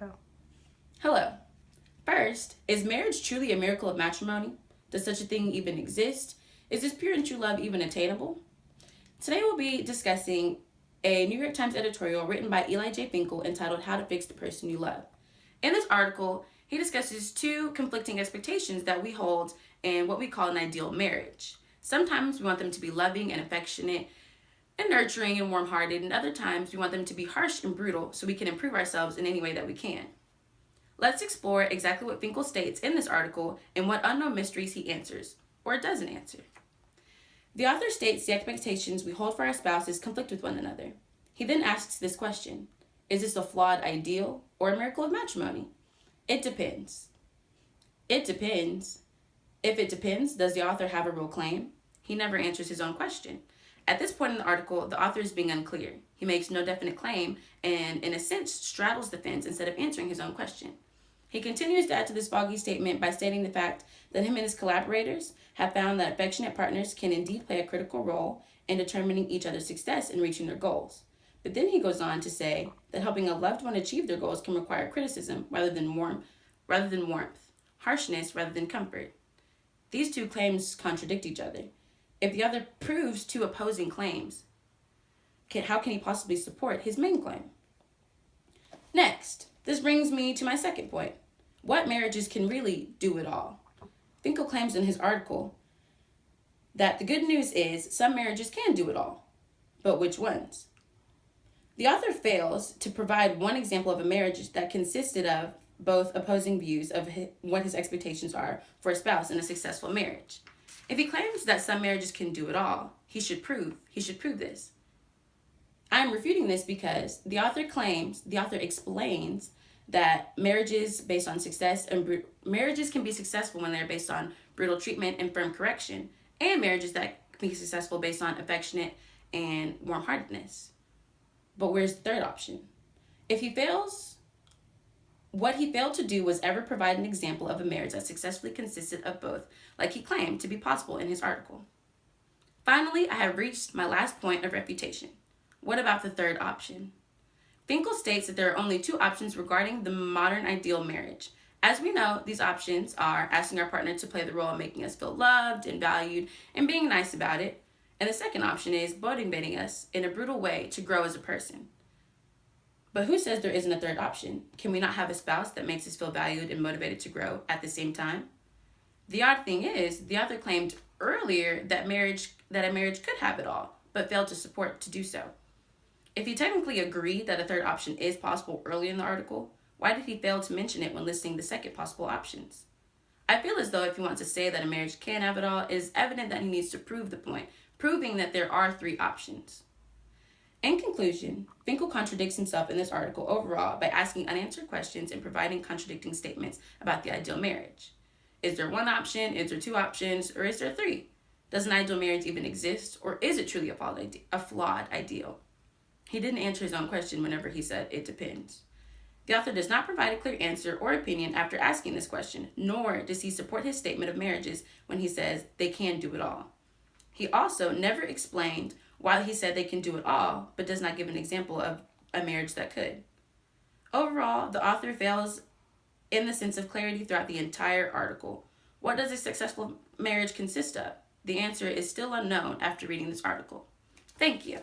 Go. Hello. First, is marriage truly a miracle of matrimony? Does such a thing even exist? Is this pure and true love even attainable? Today we'll be discussing a New York Times editorial written by Eli J. Finkel entitled How to Fix the Person You Love. In this article, he discusses two conflicting expectations that we hold in what we call an ideal marriage. Sometimes we want them to be loving and affectionate and nurturing and warm-hearted, and other times we want them to be harsh and brutal so we can improve ourselves in any way that we can. Let's explore exactly what Finkel states in this article and what unknown mysteries he answers, or doesn't answer. The author states the expectations we hold for our spouses conflict with one another. He then asks this question: is this a flawed ideal or a miracle of matrimony? It depends. It depends. If it depends, does the author have a real claim? He never answers his own question. At this point in the article, the author is being unclear. He makes no definite claim and, in a sense, straddles the fence instead of answering his own question. He continues to add to this foggy statement by stating the fact that him and his collaborators have found that affectionate partners can indeed play a critical role in determining each other's success in reaching their goals. But then he goes on to say that helping a loved one achieve their goals can require criticism rather than warmth, harshness rather than comfort. These two claims contradict each other. If the other proves two opposing claims, how can he possibly support his main claim? Next, this brings me to my second point. What marriages can really do it all? Finkel claims in his article that the good news is some marriages can do it all, but which ones? The author fails to provide one example of a marriage that consisted of both opposing views of what his expectations are for a spouse in a successful marriage. If he claims that some marriages can do it all, he should prove this. I am refuting this because the author explains that marriages based on success and marriages can be successful when they're based on brutal treatment and firm correction, and marriages that can be successful based on affectionate and warm-heartedness. But where's the third option? What he failed to do was ever provide an example of a marriage that successfully consisted of both, like he claimed to be possible in his article. Finally, I have reached my last point of refutation. What about the third option? Finkel states that there are only two options regarding the modern ideal marriage. As we know, these options are asking our partner to play the role of making us feel loved and valued and being nice about it. And the second option is motivating us in a brutal way to grow as a person. But who says there isn't a third option? Can we not have a spouse that makes us feel valued and motivated to grow at the same time? The odd thing is, the author claimed earlier that a marriage could have it all, but failed to support to do so. If he technically agreed that a third option is possible early in the article, why did he fail to mention it when listing the second possible options? I feel as though if he wants to say that a marriage can have it all, it is evident that he needs to prove the point, proving that there are three options. In conclusion, Finkel contradicts himself in this article overall by asking unanswered questions and providing contradicting statements about the ideal marriage. Is there one option? Is there two options? Or is there three? Does an ideal marriage even exist? Or is it truly a flawed ideal? He didn't answer his own question whenever he said it depends. The author does not provide a clear answer or opinion after asking this question, nor does he support his statement of marriages when he says they can do it all. He also never explained why he said they can do it all, but does not give an example of a marriage that could. Overall, the author fails in the sense of clarity throughout the entire article. What does a successful marriage consist of? The answer is still unknown after reading this article. Thank you.